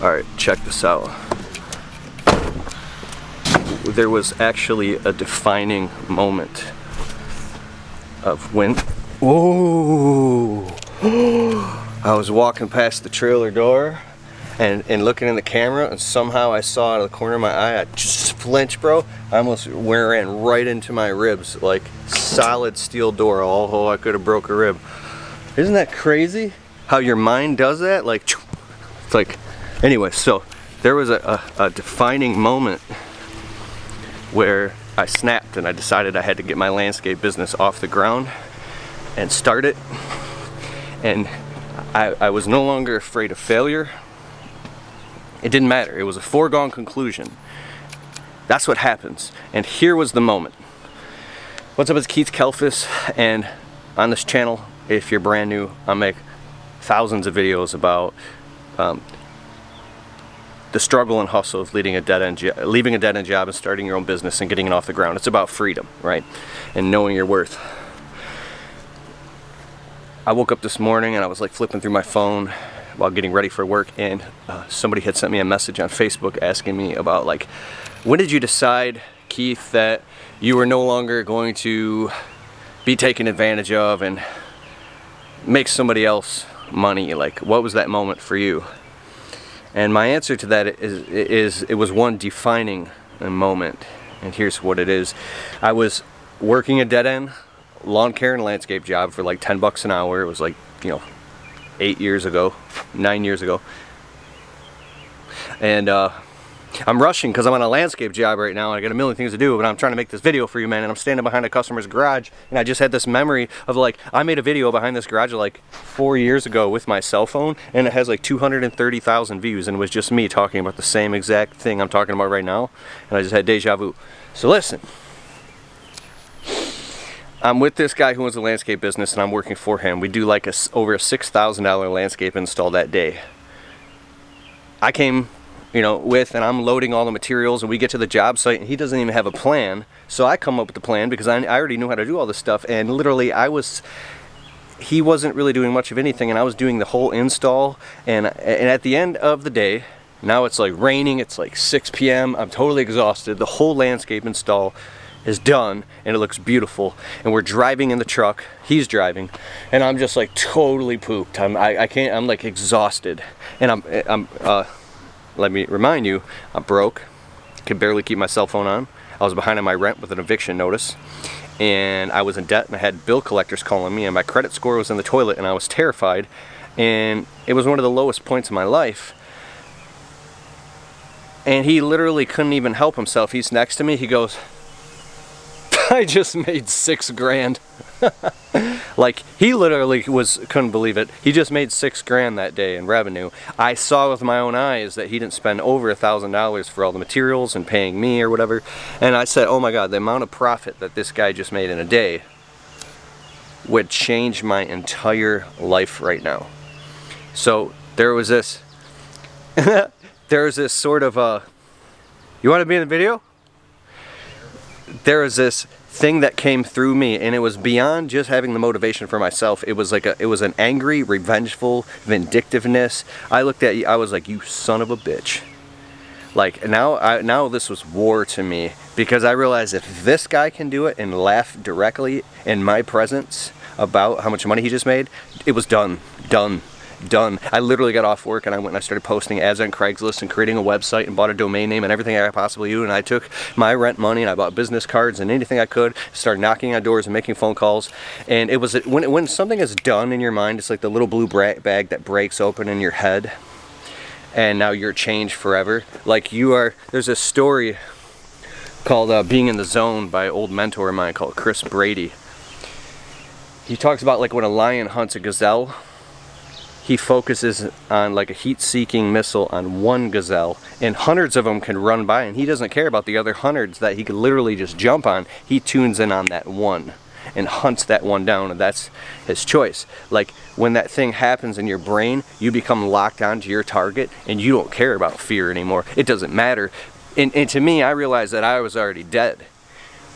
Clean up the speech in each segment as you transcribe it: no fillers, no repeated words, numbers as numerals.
Alright, check this out. There was actually a defining moment of when, whoa, I was walking past the trailer door and looking in the camera, and somehow I saw out of the corner of my eye, I just flinched, bro. I almost ran right into my ribs, like solid steel door. Oh, I could have broke a rib. Isn't that crazy? How your mind does that? Like, it's like, anyway, so there was a defining moment where I snapped and I decided I had to get my landscape business off the ground and start it. And I was no longer afraid of failure. It didn't matter. It was a foregone conclusion. That's what happens. And here was the moment. What's up, it's Keith Kalfas, and on this channel, if you're brand new, I make thousands of videos about the struggle and hustle of leaving a dead-end job and starting your own business and getting it off the ground. It's about freedom, right? And knowing your worth. I woke up this morning and I was like flipping through my phone while getting ready for work, and somebody had sent me a message on Facebook asking me about, like, when did you decide, Keith, that you were no longer going to be taken advantage of and make somebody else money? Like, what was that moment for you? And my answer to that is it was one defining moment, and here's what it is. I was working a dead-end lawn care and landscape job for like 10 bucks an hour. It was like, 9 years ago. And I'm rushing because I'm on a landscape job right now and I got a million things to do, but I'm trying to make this video for you, man, and I'm standing behind a customer's garage, and I just had this memory of, like, I made a video behind this garage like 4 years ago with my cell phone, and it has like 230,000 views, and it was just me talking about the same exact thing I'm talking about right now, and I just had deja vu. So listen, I'm with this guy who owns a landscape business, and I'm working for him. We do like over a $6,000 landscape install that day. I came with, and I'm loading all the materials, and we get to the job site and he doesn't even have a plan. So I come up with the plan because I already knew how to do all this stuff, and literally he wasn't really doing much of anything, and I was doing the whole install. And at the end of the day, now it's like raining, it's like 6 p.m. I'm totally exhausted. The whole landscape install is done and it looks beautiful, and we're driving in the truck, he's driving, and I'm just like totally pooped. I'm like exhausted, and let me remind you, I'm broke, could barely keep my cell phone on. I was behind on my rent with an eviction notice, and I was in debt, and I had bill collectors calling me, and my credit score was in the toilet, and I was terrified, and it was one of the lowest points of my life. And he literally couldn't even help himself. He's next to me, he goes, I just made 6 grand. Like, he literally couldn't believe it. He just made 6 grand that day in revenue. I saw with my own eyes that he didn't spend over $1,000 for all the materials and paying me or whatever. And I said, oh my God, the amount of profit that this guy just made in a day would change my entire life right now. So there was this, there was this sort of you want to be in the video? There was this thing that came through me, and it was beyond just having the motivation for myself. It was like it was an angry, revengeful vindictiveness. I looked at you, I was like, you son of a bitch. Like, now this was war to me, because I realized if this guy can do it and laugh directly in my presence about how much money he just made, it was done. I literally got off work and I went and I started posting ads on Craigslist and creating a website and bought a domain name and everything I possibly do, and I took my rent money and I bought business cards and anything I could, started knocking on doors and making phone calls. And it was when something is done in your mind, it's like the little blue bag that breaks open in your head, and now you're changed forever. Like, there's a story called Being in the Zone by an old mentor of mine called Chris Brady. He talks about, like, when a lion hunts a gazelle, he focuses on like a heat-seeking missile on one gazelle, and hundreds of them can run by, and he doesn't care about the other hundreds that he could literally just jump on. He tunes in on that one and hunts that one down, and that's his choice. Like, when that thing happens in your brain, you become locked onto your target, and you don't care about fear anymore. It doesn't matter. And to me, I realized that I was already dead.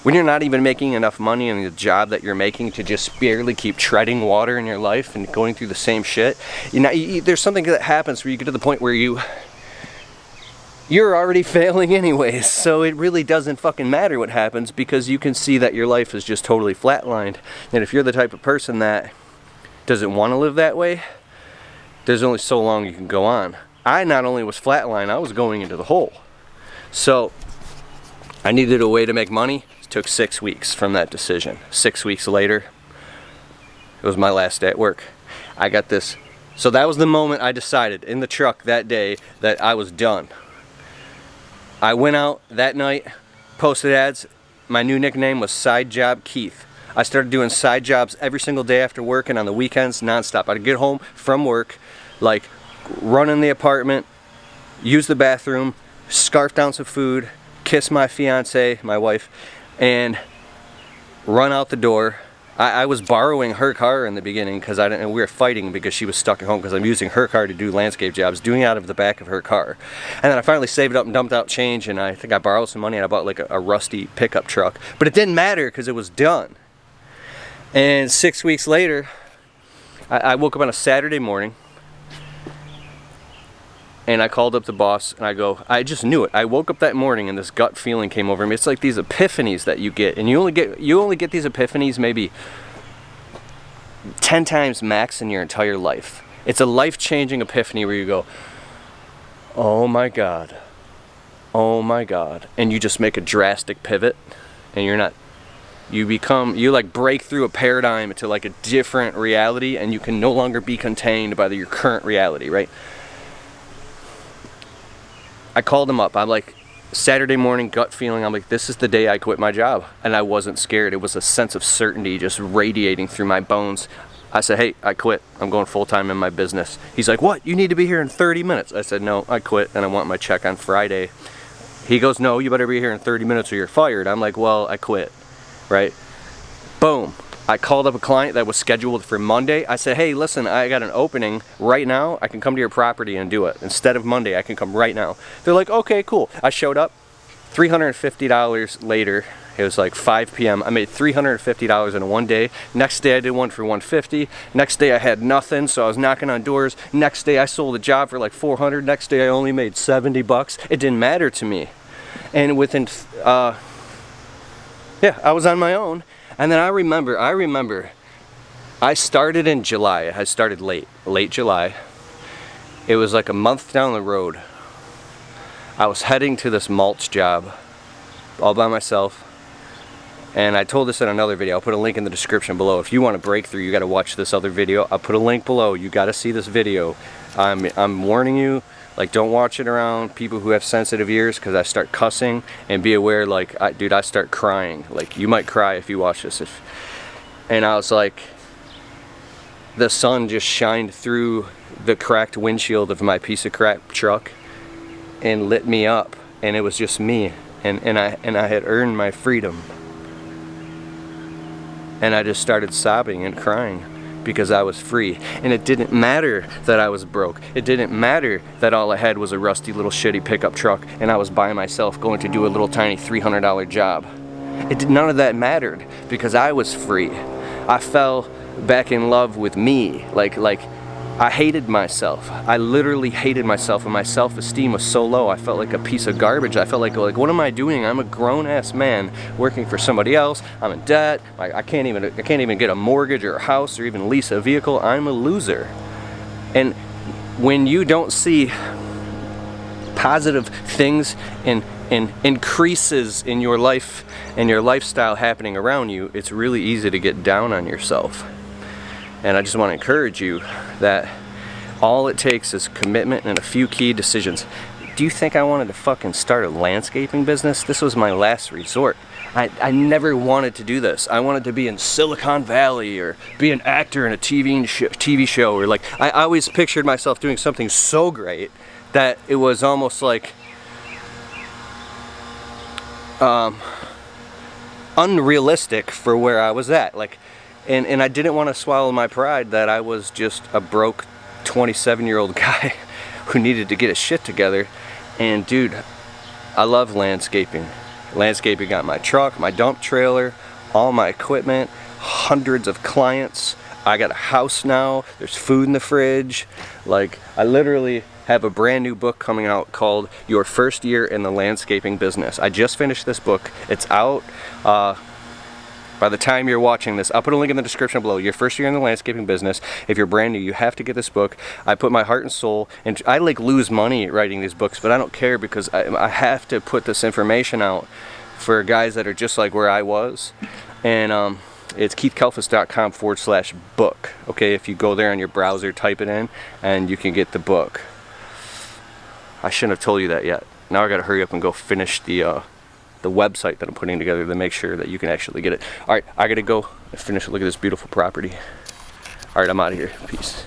When you're not even making enough money in the job that you're making to just barely keep treading water in your life and going through the same shit, there's something that happens where you get to the point where you you're already failing anyways, so it really doesn't fucking matter what happens, because you can see that your life is just totally flatlined. And if you're the type of person that doesn't want to live that way, there's only so long you can go on. I not only was flatlined, I was going into the hole. So I needed a way to make money. It took 6 weeks from that decision. 6 weeks later, it was my last day at work. I got this. So that was the moment I decided in the truck that day that I was done. I went out that night, posted ads. My new nickname was Side Job Keith. I started doing side jobs every single day after work and on the weekends nonstop. I'd get home from work, like run in the apartment, use the bathroom, scarf down some food, kiss my fiance, my wife, and run out the door. I was borrowing her car in the beginning because we were fighting because she was stuck at home, because I'm using her car to do landscape jobs, doing it out of the back of her car. And then I finally saved up and dumped out change, and I think I borrowed some money and I bought like a rusty pickup truck. But it didn't matter because it was done. And 6 weeks later, I woke up on a Saturday morning and I called up the boss and I go, I just knew it. I woke up that morning and this gut feeling came over me. It's like these epiphanies that you get, and you only get these epiphanies maybe 10 times max in your entire life. It's a life-changing epiphany where you go, oh my God, and you just make a drastic pivot, and you like break through a paradigm into like a different reality, and you can no longer be contained by your current reality, right? I called him up. I'm like, Saturday morning gut feeling, I'm like, this is the day I quit my job. And I wasn't scared. It was a sense of certainty just radiating through my bones. I said, hey, I quit. I'm going full-time in my business. He's like, what? You need to be here in 30 minutes. I said, no, I quit and I want my check on Friday. He goes, no, you better be here in 30 minutes or you're fired. I'm like, well, I quit, right? Boom. I called up a client that was scheduled for Monday. I said, hey, listen, I got an opening right now. I can come to your property and do it. Instead of Monday, I can come right now. They're like, okay, cool. I showed up. $350 later, it was like 5 p.m. I made $350 in one day. Next day I did one for $150. Next day I had nothing, so I was knocking on doors. Next day I sold a job for like $400. Next day I only made $70. It didn't matter to me. And within, I was on my own. And then I remember, I started in July. I started late July. It was like a month down the road. I was heading to this mulch job all by myself. And I told this in another video. I'll put a link in the description below. If you want a breakthrough, you got to watch this other video. I'll put a link below. You got to see this video. I'm warning you. Like, don't watch it around people who have sensitive ears, because I start cussing, and be aware, like, dude, I start crying. Like, you might cry if you watch this. And I was like, the sun just shined through the cracked windshield of my piece of crap truck and lit me up, and it was just me, and I had earned my freedom. And I just started sobbing and crying, because I was free. And it didn't matter that I was broke. It didn't matter that all I had was a rusty little shitty pickup truck and I was by myself going to do a little tiny $300 job. None of that mattered, because I was free. I fell back in love with me. Like I hated myself. I literally hated myself, and my self-esteem was so low. I felt like a piece of garbage. I felt like what am I doing? I'm a grown-ass man working for somebody else. I'm in debt. I can't even get a mortgage or a house or even lease a vehicle. I'm a loser. And when you don't see positive things and increases in your life and your lifestyle happening around you, it's really easy to get down on yourself. And I just want to encourage you that all it takes is commitment and a few key decisions. Do you think I wanted to fucking start a landscaping business? This was my last resort. I never wanted to do this. I wanted to be in Silicon Valley or be an actor in a TV show, or like, I always pictured myself doing something so great that it was almost like unrealistic for where I was at. Like, and I didn't want to swallow my pride that I was just a broke 27-year-old guy who needed to get his shit together. And dude, I love landscaping. Landscaping got my truck, my dump trailer, all my equipment, hundreds of clients. I got a house now, there's food in the fridge. Like, I literally have a brand new book coming out called Your First Year in the Landscaping Business. I just finished this book. It's out by the time you're watching this. I'll put a link in the description below. Your First Year in the Landscaping Business. If you're brand new, you have to get this book. I put my heart and soul, and I like lose money writing these books, but I don't care because I have to put this information out for guys that are just like where I was. And it's keithkalfas.com/book. Okay, if you go there on your browser, type it in, and you can get the book. I shouldn't have told you that yet. Now I gotta hurry up and go finish the website that I'm putting together to make sure that you can actually get it. Alright, I gotta go finish. Look at this beautiful property. Alright, I'm out of here. Peace.